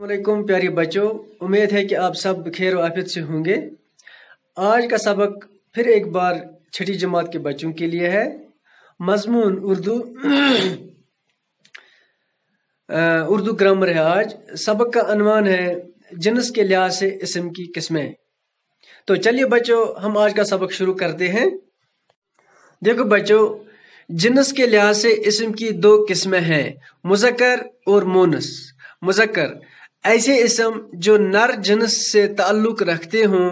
वालेकुम प्यारे बच्चों, उम्मीद है कि आप सब खैर आफियत से होंगे। आज का सबक फिर एक बार छठी जमात के बच्चों के लिए है। मजमून उर्दू ग्रामर है। आज सबक का अनवान है जिन्स के लिहाज से इस्म की किस्में। तो चलिए बच्चों, हम आज का सबक शुरू करते हैं। देखो बच्चों, जिन्स के लिहाज से इस्म की दो किस्में हैं, मुज़क्कर और मोनस। मुज़क्कर ऐसे इस्म जो नर जिन्स से ताल्लुक रखते हों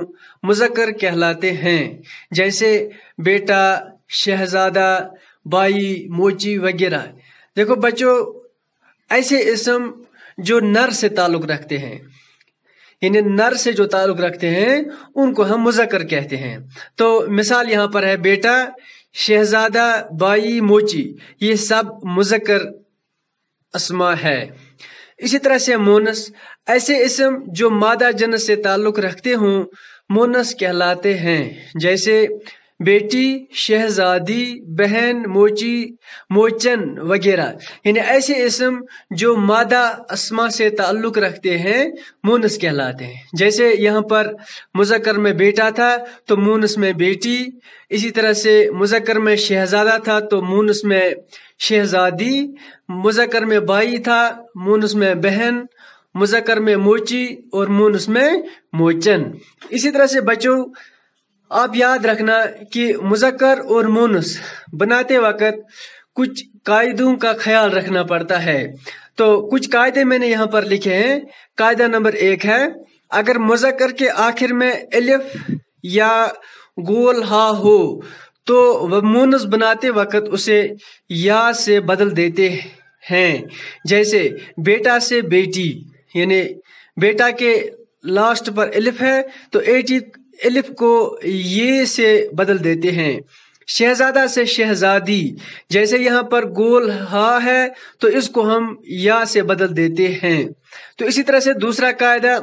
मुज़क्कर कहलाते हैं, जैसे बेटा, शहजादा, बाई, मोची वगैरह। देखो बच्चों, ऐसे इस्म जो नर से ताल्लुक रखते हैं, यानी नर से जो ताल्लुक रखते हैं उनको हम मुज़क्कर कहते हैं। तो मिसाल यहाँ पर है बेटा, शहजादा, बाई, मोची, ये सब मुज़क्कर अस्मा है। इसी तरह से मोनस ऐसे इस्म जो मादा जिन्स से ताल्लुक रखते हों मोनस कहलाते हैं, जैसे बेटी, शहजादी, बहन, मोची, मोचन वगैरह। यानी ऐसे इस्म जो मादा अस्मा से ताल्लुक रखते हैं मोनस कहलाते हैं। जैसे यहाँ पर मुज़क्कर में बेटा था तो मोनस में बेटी, इसी तरह से मुज़क्कर में शहजादा था तो मोनस में शहजादी, मुज़क्कर में बाई था मोनस में बहन, मुज़क्कर में मोची और मोनस में मोचन। इसी तरह से बच्चों आप याद रखना कि मुज़क्कर और मोनस बनाते वक्त कुछ कायदों का ख्याल रखना पड़ता है। तो कुछ कायदे मैंने यहाँ पर लिखे हैं। कायदा नंबर 1 है, अगर मुज़क्कर के आखिर में अलिफ या गोल हा हो तो वह मोनस बनाते वक्त उसे या से बदल देते हैं। जैसे बेटा से बेटी, यानी बेटा के लास्ट पर अलिफ है तो अलिफ को ये से बदल देते हैं। शहजादा से शहजादी, जैसे यहाँ पर गोल हा है तो इसको हम या से बदल देते हैं। तो इसी तरह से दूसरा कायदा,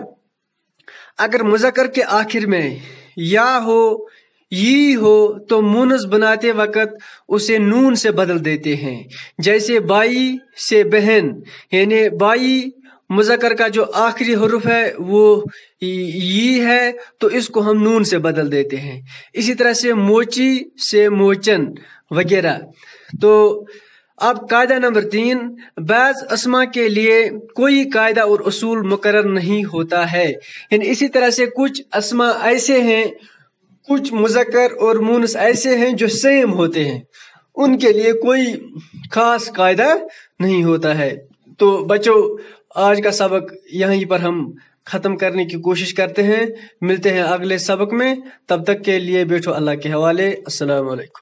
अगर मुज़क्कर के आखिर में या हो, यी हो तो मुनस बनाते वक्त उसे नून से बदल देते हैं। जैसे बाई से बहन, यानी बाई मुज़क्कर का जो आखिरी हुर्फ है वो यी है तो इसको हम नून से बदल देते हैं। इसी तरह से मोची से मोचन वगैरह। तो अब कायदा नंबर 3, बाज़ अस्मा के लिए कोई कायदा और उसूल मुकर्रर नहीं होता है। यानी इसी तरह से कुछ अस्मा ऐसे हैं, कुछ मुज़क्कर और मुनस ऐसे हैं जो सेम होते हैं, उनके लिए कोई खास कायदा नहीं होता है। तो बच्चों, आज का सबक यहीं पर हम ख़त्म करने की कोशिश करते हैं। मिलते हैं अगले सबक में, तब तक के लिए बैठो अल्लाह के हवाले। अस्सलाम वालेकुम।